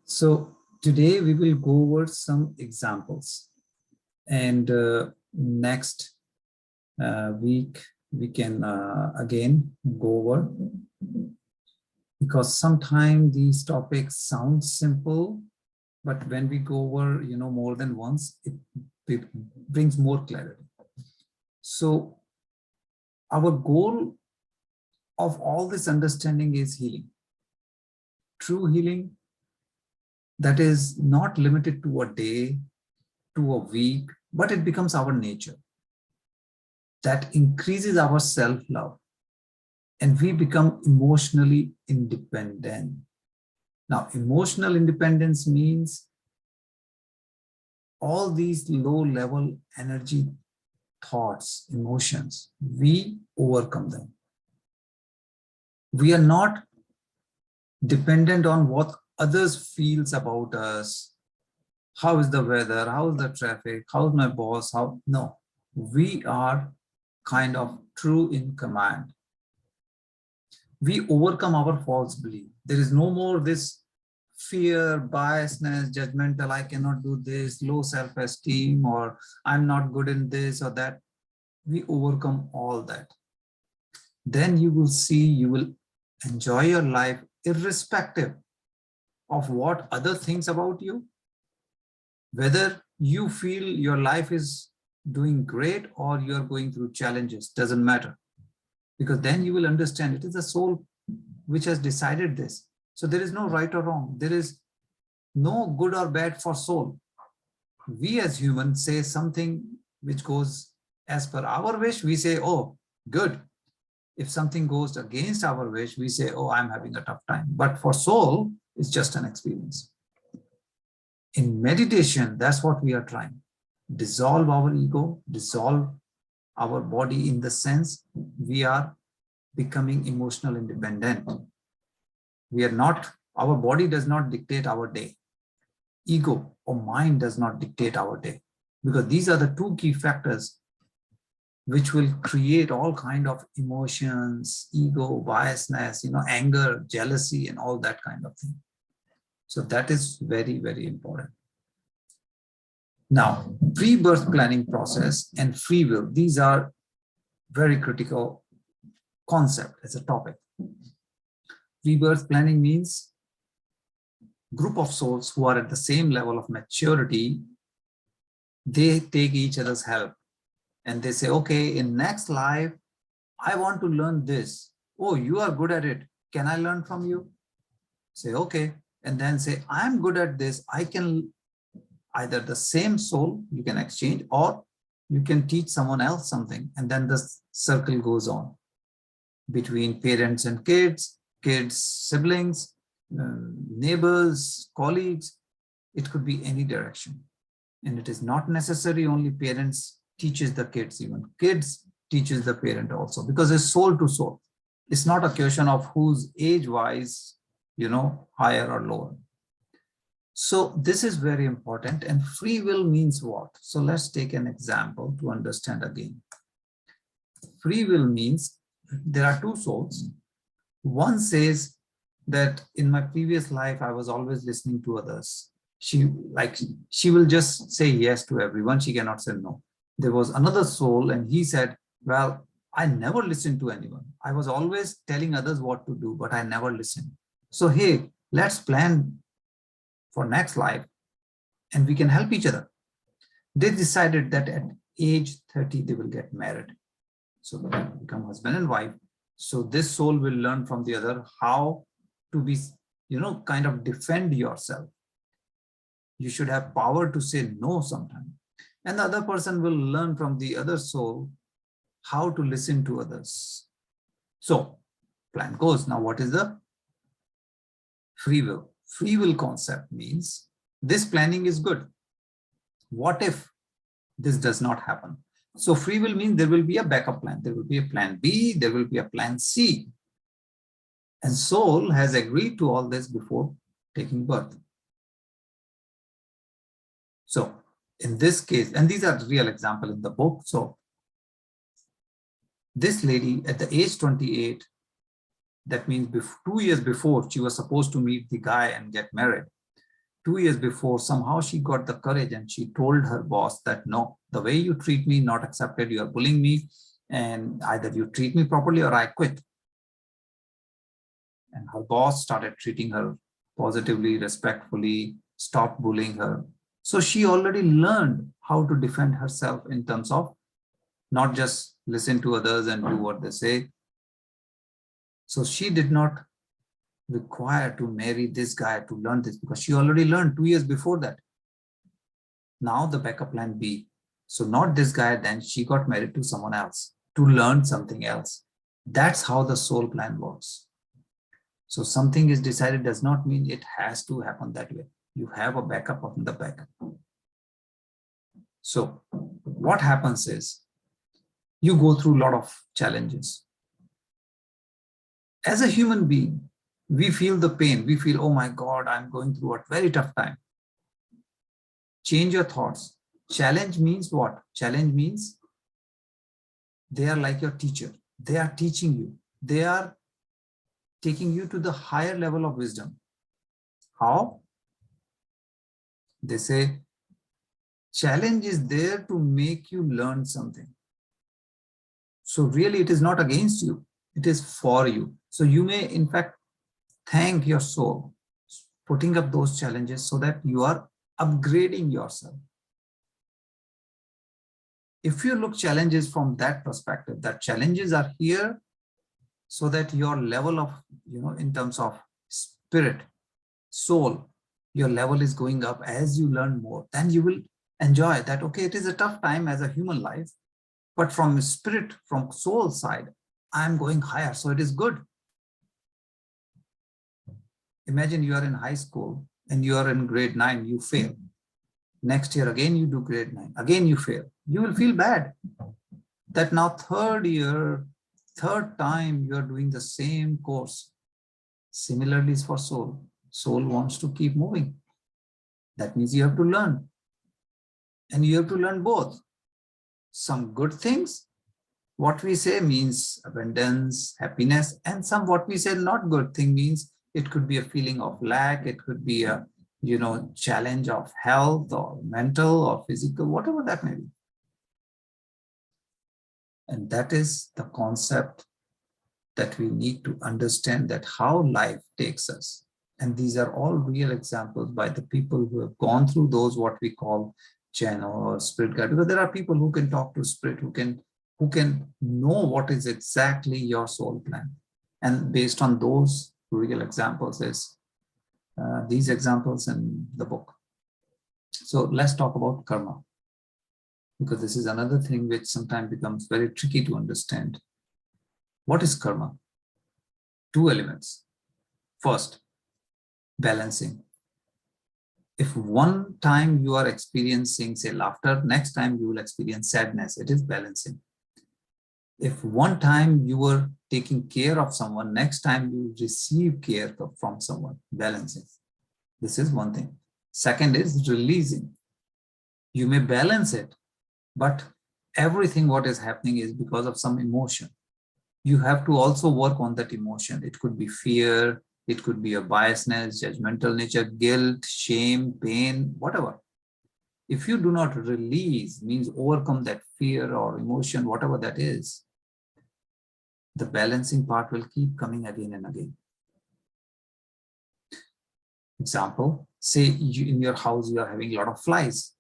So today we will go over some examples, and next week we can again go over, because sometimes these topics sound simple, but when we go over, more than once, it brings more clarity. So our goal of all this understanding is healing. True healing that is not limited to a day, to a week, but it becomes our nature. That increases our self-love and we become emotionally independent. Now, emotional independence means all these low-level energy thoughts, emotions, we overcome them. We are not dependent on what others feels about us. How is the weather? How is the traffic? How's my boss? No, we are kind of true in command. We overcome our false belief. There is no more this fear, biasness, judgmental, I cannot do this, low self-esteem, or I'm not good in this or that. We overcome all that. Then you will see, you will enjoy your life irrespective of what other thinks about you. Whether you feel your life is doing great or you're going through challenges, doesn't matter. Because then you will understand it is the soul which has decided this. So there is no right or wrong. There is no good or bad for soul. We as humans say something which goes as per our wish, we say, oh, good. If something goes against our wish, we say, oh, I'm having a tough time. But for soul, it's just an experience. In meditation, that's what we are trying. Dissolve our ego, dissolve our body, in the sense we are becoming emotional independent. We are not, our body does not dictate our day. Ego or mind does not dictate our day, because these are the two key factors which will create all kind of emotions, ego, biasness, anger, jealousy, and all that kind of thing. So that is very, very important. Now, pre-birth planning process and free will, these are very critical concept as a topic. Pre-birth planning means group of souls who are at the same level of maturity, they take each other's help and they say, okay, in next life, I want to learn this. Oh, you are good at it. Can I learn from you? Say, okay. And then say, I'm good at this. I can, either the same soul you can exchange, or you can teach someone else something. And then the circle goes on between parents and kids, siblings, neighbors, colleagues. It could be any direction. And it is not necessary only parents teaches the kids, even kids teaches the parent also, because it's soul to soul. It's not a question of who's age-wise, higher or lower. So this is very important. And free will means what? So let's take an example to understand again. Free will means there are two souls. One says that in my previous life, I was always listening to others. She will just say yes to everyone. She cannot say no. There was another soul and he said, well, I never listened to anyone. I was always telling others what to do, but I never listened. So, hey, let's plan for next life and we can help each other. They decided that at age 30, they will get married. So they become husband and wife. So this soul will learn from the other how to be, kind of defend yourself. You should have power to say no sometime. And the other person will learn from the other soul how to listen to others. So plan goes. Now, what is the free will? Free will concept means this planning is good. What if this does not happen? So free will means there will be a backup plan. There will be a plan B, there will be a plan C. And soul has agreed to all this before taking birth. So in this case, and these are real examples in the book. So this lady at the age 28, that means 2 years before she was supposed to meet the guy and get married, 2 years before, somehow she got the courage and she told her boss that, no, the way you treat me, not accepted, you are bullying me, and either you treat me properly or I quit. And her boss started treating her positively, respectfully, stopped bullying her. So she already learned how to defend herself in terms of not just listen to others and do what they say. So she did not require to marry this guy to learn this, because she already learned 2 years before that. Now the backup plan B. So not this guy, then she got married to someone else to learn something else. That's how the soul plan works. So something is decided does not mean it has to happen that way. You have a backup of the backup. So what happens is you go through a lot of challenges. As a human being, we feel the pain. We feel, oh my God, I'm going through a very tough time. Change your thoughts. Challenge means what? Challenge means they are like your teacher. They are teaching you. They are taking you to the higher level of wisdom. How? They say, challenge is there to make you learn something. So really, it is not against you. It is for you. So you may, in fact, thank your soul putting up those challenges so that you are upgrading yourself. If you look challenges from that perspective, that challenges are here so that your level of, in terms of spirit, soul, your level is going up as you learn more. Then you will enjoy that. Okay, it is a tough time as a human life, but from spirit, from soul side, I am going higher. So it is good. Imagine you are in high school and you are in grade 9, you fail. Next year, again, you do grade 9, again, you fail. You will feel bad that now third time you are doing the same course. Similarly is for soul. Soul wants to keep moving. That means you have to learn. And you have to learn both. Some good things, what we say means abundance, happiness, and some what we say not good thing means it could be a feeling of lack, it could be a challenge of health or mental or physical, whatever that may be. And that is the concept that we need to understand, that how life takes us. And these are all real examples by the people who have gone through those what we call channel or spirit guide, because there are people who can talk to spirit, who can know what is exactly your soul plan. And based on those real examples is these examples in the book. So let's talk about karma, because this is another thing which sometimes becomes very tricky to understand. What is karma? 2 elements. First, balancing. If one time you are experiencing, say, laughter, next time you will experience sadness. It is balancing. If one time you were taking care of someone, next time you receive care from someone, balancing. This is one thing. Second is releasing. You may balance it, but everything what is happening is because of some emotion. You have to also work on that emotion. It could be fear, it could be a biasness, judgmental nature, guilt, shame, pain, whatever. If you do not release, means overcome that fear or emotion, whatever that is, the balancing part will keep coming again and again. Example, say in your house you are having a lot of flies.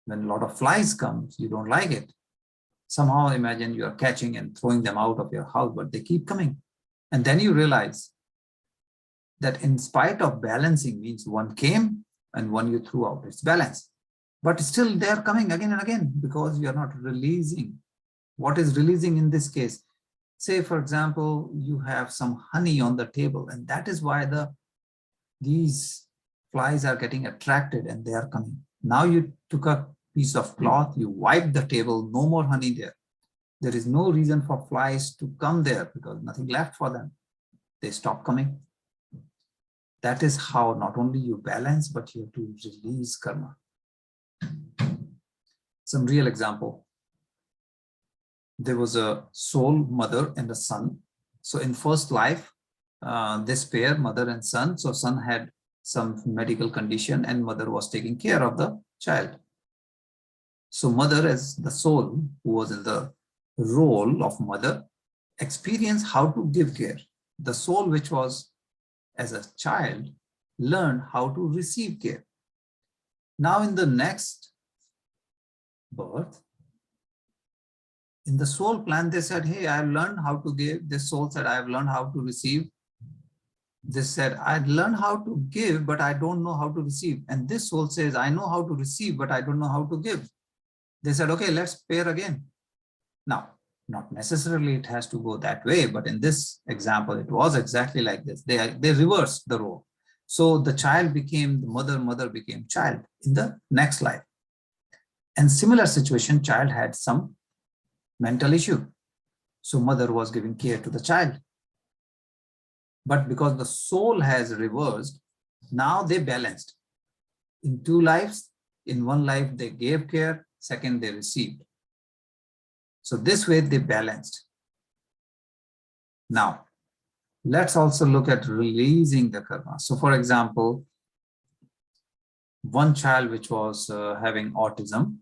When a lot of flies comes, you don't like it. Somehow imagine you are catching and throwing them out of your house, but they keep coming. And then you realize that in spite of balancing, means one came and one you threw out, it's balanced. But still they are coming again and again because you are not releasing. What is releasing in this case? Say, for example, you have some honey on the table, and that is why these flies are getting attracted and they are coming. Now you took a piece of cloth, you wiped the table, no more honey there. There is no reason for flies to come there because nothing left for them. They stop coming. That is how not only you balance, but you have to release karma. Some real example. There was a soul mother and a son. So in first life, this pair, mother and son, so son had some medical condition, and mother was taking care of the child. So mother, as the soul who was in the role of mother, experienced how to give care. The soul which was as a child learned how to receive care. Now in the next birth, in the soul plan, they said, hey, I've learned how to give. This soul said, I've learned how to receive. This said, I learned how to give, but I don't know how to receive. And this soul says, I know how to receive, but I don't know how to give. They said, okay, let's pair again. Now, not necessarily it has to go that way, but in this example, it was exactly like this. They reversed the role. So the child became the mother, mother became child in the next life. And similar situation, child had some mental issue. So mother was giving care to the child. But because the soul has reversed, now they balanced. In two lives, in one life they gave care, second they received. So this way they balanced. Now, let's also look at releasing the karma. So for example, one child which was having autism.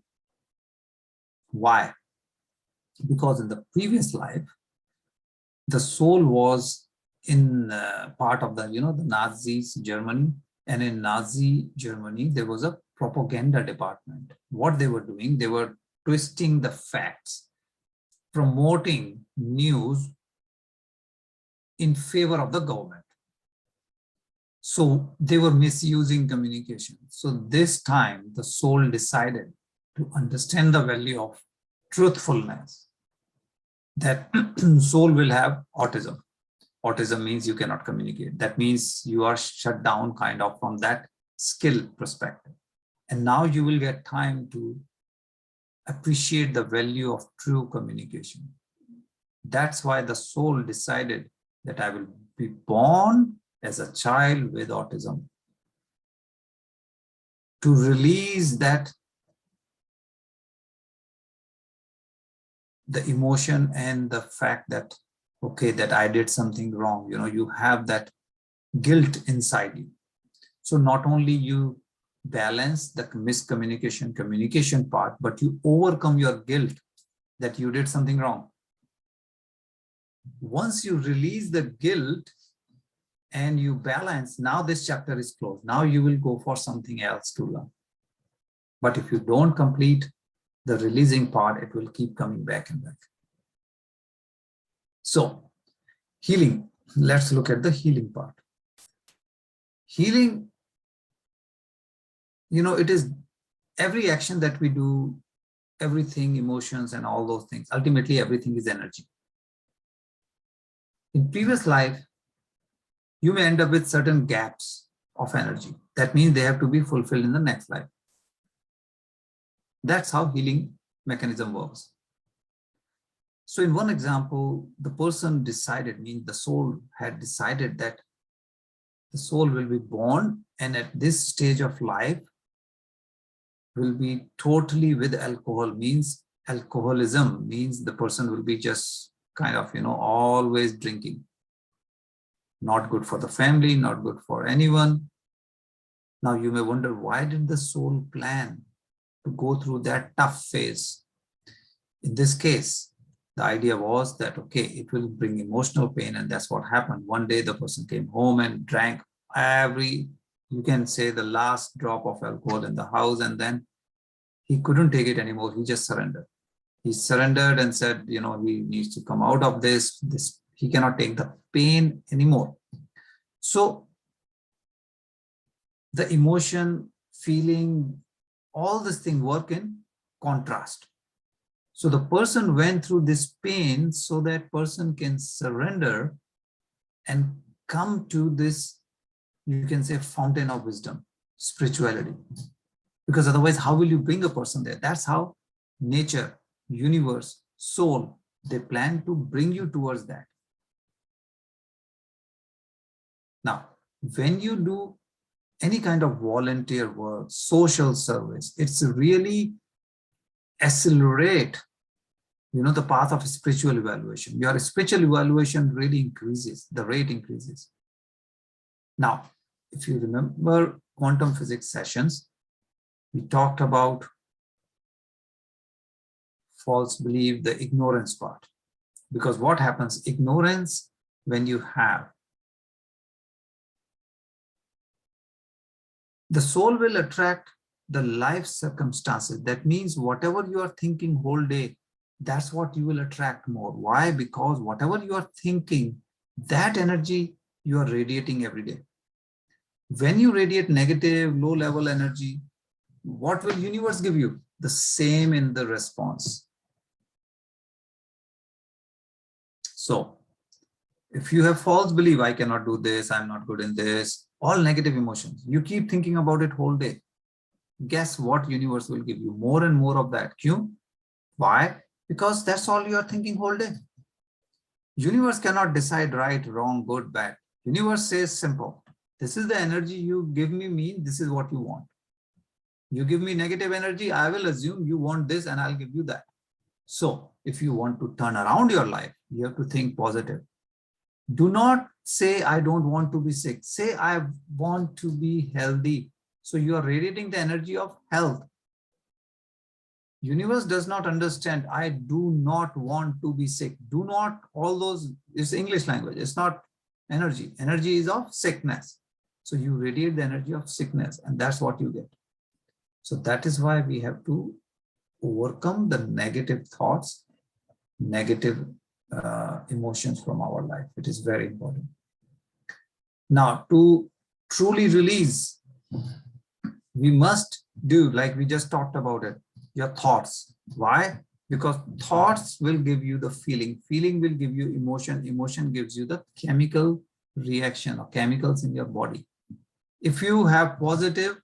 Why? Because in the previous life, the soul was in part of the, the Nazis Germany, and in Nazi Germany, there was a propaganda department. What they were doing, they were twisting the facts, promoting news in favor of the government. So they were misusing communication. So this time the soul decided to understand the value of truthfulness, that soul will have autism. Autism means you cannot communicate. That means you are shut down kind of from that skill perspective. And now you will get time to appreciate the value of true communication. That's why the soul decided that I will be born as a child with autism, to release that the emotion and the fact that, okay, that I did something wrong. You have that guilt inside you. So not only you balance the miscommunication, communication part, but you overcome your guilt that you did something wrong. Once you release the guilt and you balance, now this chapter is closed. Now you will go for something else to learn. But if you don't complete the releasing part, it will keep coming back and back. So healing, let's look at the healing part. Healing, it is every action that we do, everything, emotions and all those things, ultimately everything is energy. In previous life, you may end up with certain gaps of energy. That means they have to be fulfilled in the next life. That's how healing mechanism works. So in one example, the person decided, means the soul had decided that the soul will be born and at this stage of life will be totally with alcohol, means alcoholism, means the person will be just kind of, always drinking. Not good for the family, not good for anyone. Now you may wonder, why did the soul plan to go through that tough phase? In this case, the idea was that, okay, it will bring emotional pain, and that's what happened. One day the person came home and drank you can say the last drop of alcohol in the house, and then he couldn't take it anymore. He just surrendered. He surrendered and said, he needs to come out of this. He cannot take the pain anymore. So the emotion, feeling, all this thing work in contrast. So the person went through this pain so that person can surrender and come to this, you can say, fountain of wisdom, spirituality. Because otherwise, how will you bring a person there? That's how nature, universe, soul, they plan to bring you towards that. Now, when you do any kind of volunteer work, social service, it's really accelerate, the path of spiritual evaluation. Your spiritual evaluation really increases, the rate increases. Now, if you remember quantum physics sessions, we talked about false belief, the ignorance part. Because what happens, ignorance, when you have, the soul will attract the life circumstances. That means whatever you are thinking whole day, that's what you will attract more. Why? Because whatever you are thinking, that energy you are radiating every day. When you radiate negative, low level energy, what will universe give you? The same in the response. So if you have false belief, I cannot do this, I'm not good in this, all negative emotions, you keep thinking about it whole day. Guess what universe will give you? More and more of that. Q. Why? Because that's all you are thinking whole day. Universe cannot decide right, wrong, good, bad. Universe says simple. This is the energy you give me, this is what you want. You give me negative energy, I will assume you want this and I'll give you that. So if you want to turn around your life, you have to think positive. Do not say, I don't want to be sick. Say, I want to be healthy. So you are radiating the energy of health. Universe does not understand, I do not want to be sick. Do not, all those, it's English language. It's not energy. Energy is of sickness. So you radiate the energy of sickness and that's what you get. So that is why we have to overcome the negative thoughts, negative emotions from our life. It is very important. Now, to truly release, we must do, like we just talked about it, your thoughts. Why? Because thoughts will give you the feeling. Feeling will give you emotion. Emotion gives you the chemical reaction or chemicals in your body. If you have positive,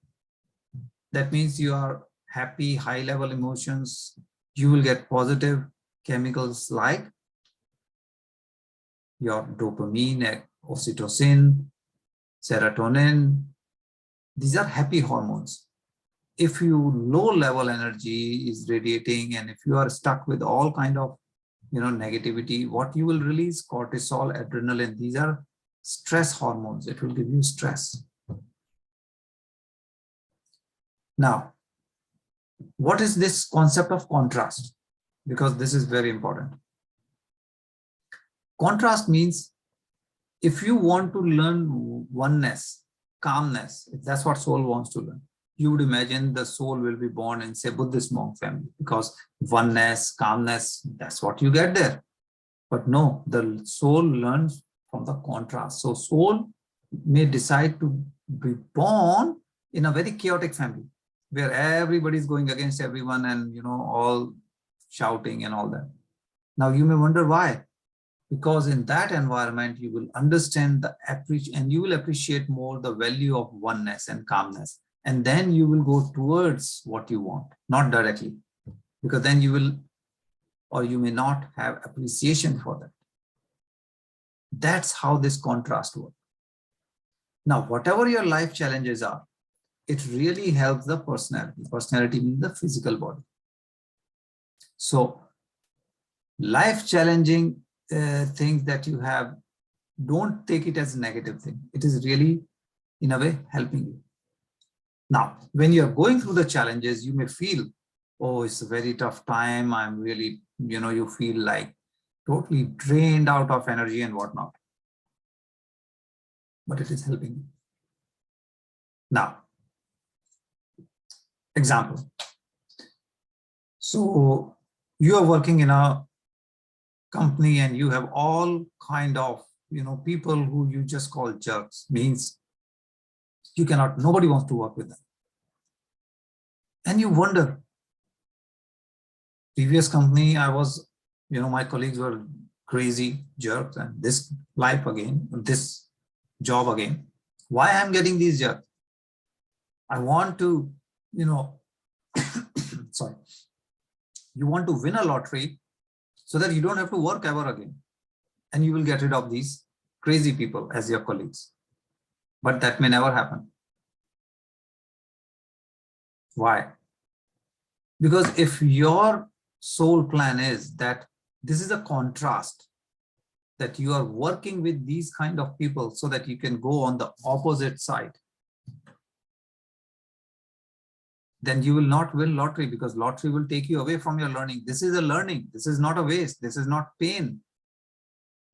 that means you are happy, high level emotions, you will get positive chemicals like your dopamine, oxytocin, serotonin. These are happy hormones. If you low level energy is radiating and if you are stuck with all kind of negativity, what you will release? Cortisol, adrenaline. These are stress hormones. It will give you stress. Now, what is this concept of contrast? Because this is very important. Contrast means if you want to learn oneness, calmness, if that's what soul wants to learn, you would imagine the soul will be born in, say, Buddhist monk family, because oneness, calmness, that's what you get there. But no, the soul learns from the contrast. So soul may decide to be born in a very chaotic family where everybody is going against everyone and, all shouting and all that. Now you may wonder why. Because in that environment, you will understand and you will appreciate more the value of oneness and calmness. And then you will go towards what you want, not directly, because then you will, or you may not have appreciation for that. That's how this contrast works. Now, whatever your life challenges are, it really helps the personality. Personality means the physical body. So life challenging things that you have, don't take it as a negative thing. It is really, in a way, helping you. Now, when you're going through the challenges, you may feel, oh, it's a very tough time. I'm really, you feel like totally drained out of energy and whatnot. But it is helping you. Now, example. So you are working in a company and you have all kind of, people who you just call jerks, means you cannot, nobody wants to work with them. And you wonder, previous company, I was, my colleagues were crazy jerks, and this life again, this job again, why I'm getting these jerks? I want to, sorry, you want to win a lottery so that you don't have to work ever again. And you will get rid of these crazy people as your colleagues. But that may never happen. Why? Because if your soul plan is that this is a contrast, that you are working with these kind of people so that you can go on the opposite side, then you will not win lottery, because lottery will take you away from your learning. This is a learning. This is not a waste. This is not pain.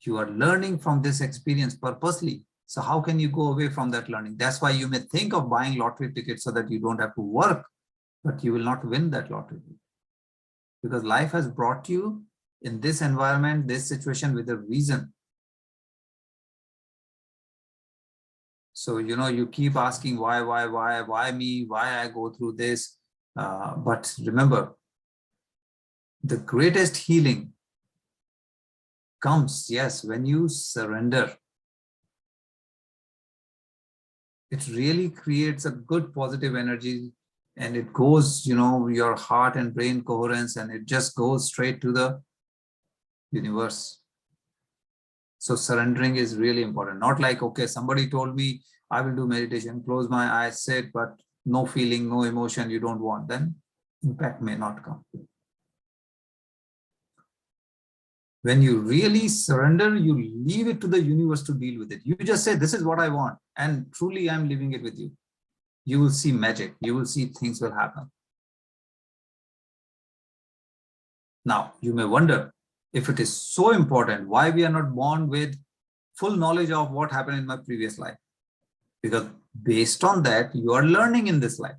You are learning from this experience purposely. So how can you go away from that learning? That's why you may think of buying lottery tickets so that you don't have to work, but you will not win that lottery, because life has brought you in this environment, this situation with a reason. So, you keep asking why me, why I go through this. But remember, the greatest healing comes, yes, when you surrender. It really creates a good positive energy, and it goes, your heart and brain coherence, and it just goes straight to the universe. So surrendering is really important. Not like, okay, somebody told me I will do meditation, close my eyes, sit, but no feeling, no emotion you don't want, then impact may not come. When you really surrender, you leave it to the universe to deal with it. You just say, this is what I want, and truly I'm living it with you. You will see magic. You will see things will happen. Now, you may wonder, if it is so important, why we are not born with full knowledge of what happened in my previous life? Because based on that, you are learning in this life.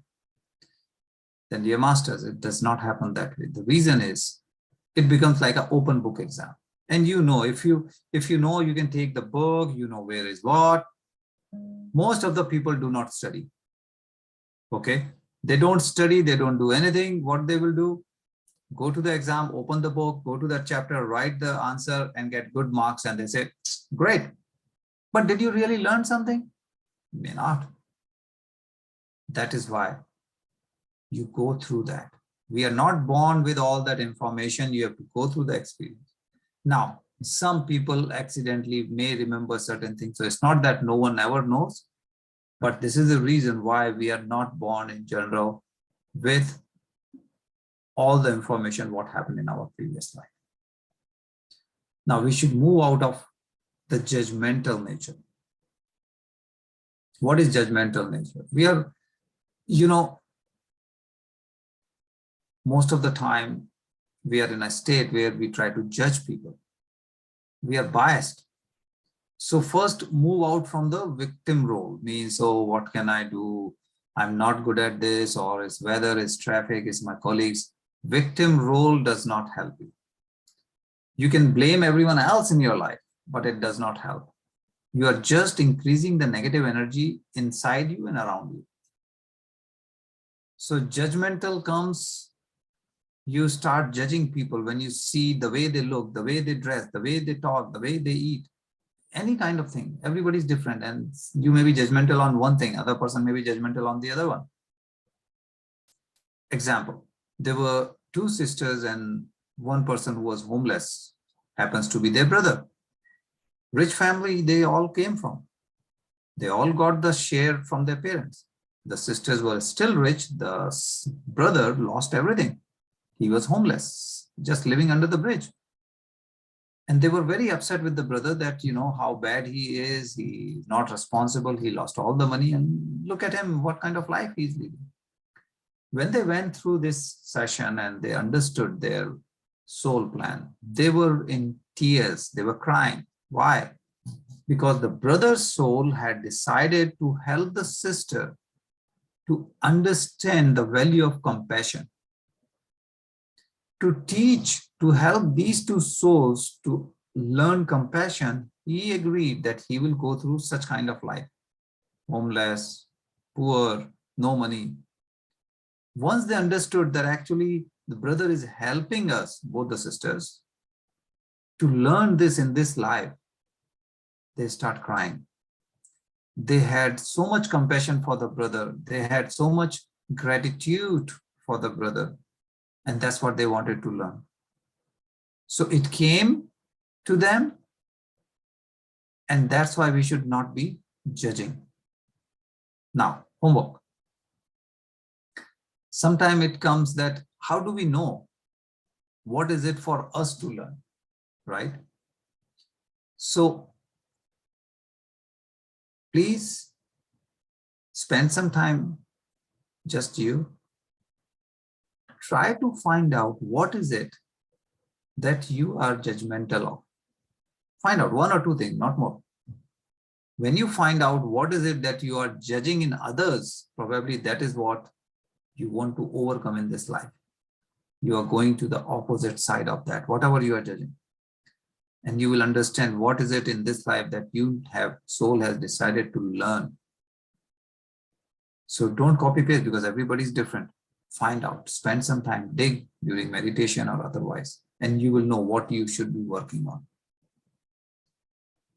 Then, dear masters, it does not happen that way. The reason is, it becomes like an open book exam. And if you know, you can take the book, where is what. Most of the people do not study. Okay? They don't study, they don't do anything. What they will do? Go to the exam, open the book, go to that chapter, write the answer and get good marks, and they say, great. But did you really learn something? May not. That is why you go through that. We are not born with all that information. You have to go through the experience. Now, some people accidentally may remember certain things. So it's not that no one ever knows, but this is the reason why we are not born in general with all the information what happened in our previous life. Now we should move out of the judgmental nature. What is judgmental nature? We are, most of the time we are in a state where we try to judge people. We are biased. So first, move out from the victim role. Means, oh, what can I do? I'm not good at this, or it's weather, it's traffic, it's my colleagues. Victim role does not help you. You can blame everyone else in your life, but it does not help. You are just increasing the negative energy inside you and around you. So judgmental comes, you start judging people when you see the way they look, the way they dress, the way they talk, the way they eat, any kind of thing. Everybody's different, and you may be judgmental on one thing, other person may be judgmental on the other one. Example, there were two sisters and one person who was homeless, happens to be their brother. Rich family they all came from. They all got the share from their parents. The sisters were still rich. The brother lost everything. He was homeless, just living under the bridge. And they were very upset with the brother that, how bad he is. He's not responsible. He lost all the money, and look at him, what kind of life he's living. When they went through this session and they understood their soul plan, they were in tears. They were crying. Why? Because the brother's soul had decided to help the sister to understand the value of compassion, to teach, to help these two souls to learn compassion. He agreed that he will go through such kind of life, homeless, poor, no money. Once they understood that actually the brother is helping us, both the sisters, to learn this in this life, they start crying. They had so much compassion for the brother. They had so much gratitude for the brother. And that's what they wanted to learn. So it came to them. And that's why we should not be judging. Now, homework. Sometimes it comes that, how do we know what is it for us to learn, right? So please spend some time, just you. Try to find out what is it that you are judgmental of. Find out one or two things, not more. When you find out what is it that you are judging in others, probably that is what you want to overcome in this life. You are going to the opposite side of that, whatever you are judging. And you will understand what is it in this life that you have, soul has decided to learn. So don't copy paste because everybody is different. Find out, spend some time, dig during meditation or otherwise, and you will know what you should be working on.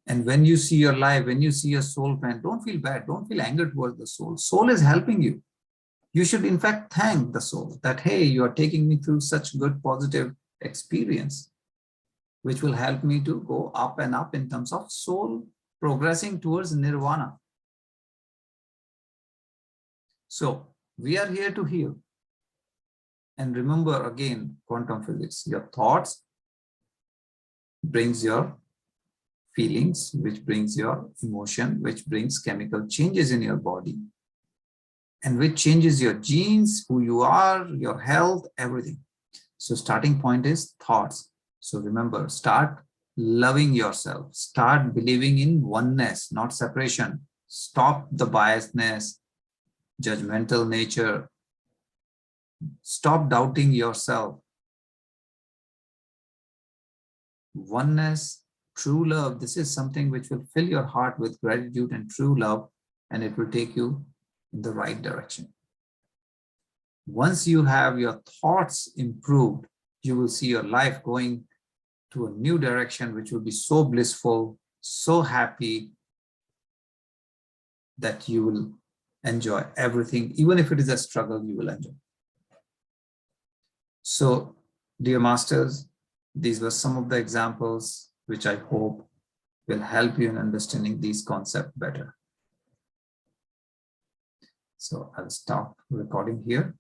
And when you see your life, when you see your soul friend, don't feel bad, don't feel anger towards the soul. Soul is helping you. You should in fact thank the soul that, hey, you are taking me through such good positive experience, which will help me to go up and up in terms of soul progressing towards nirvana. So we are here to heal. And remember again, quantum physics, your thoughts brings your feelings, which brings your emotion, which brings chemical changes in your body, and which changes your genes, who you are, your health, everything. So starting point is thoughts. So remember, start loving yourself, start believing in oneness, not separation. Stop the biasness, judgmental nature. Stop doubting yourself. Oneness, true love, this is something which will fill your heart with gratitude and true love, and it will take you in the right direction. Once you have your thoughts improved, you will see your life going to a new direction, which will be so blissful, so happy, that you will enjoy everything. Even if it is a struggle, you will enjoy. So, dear masters, these were some of the examples which I hope will help you in understanding these concepts better. So I'll stop recording here.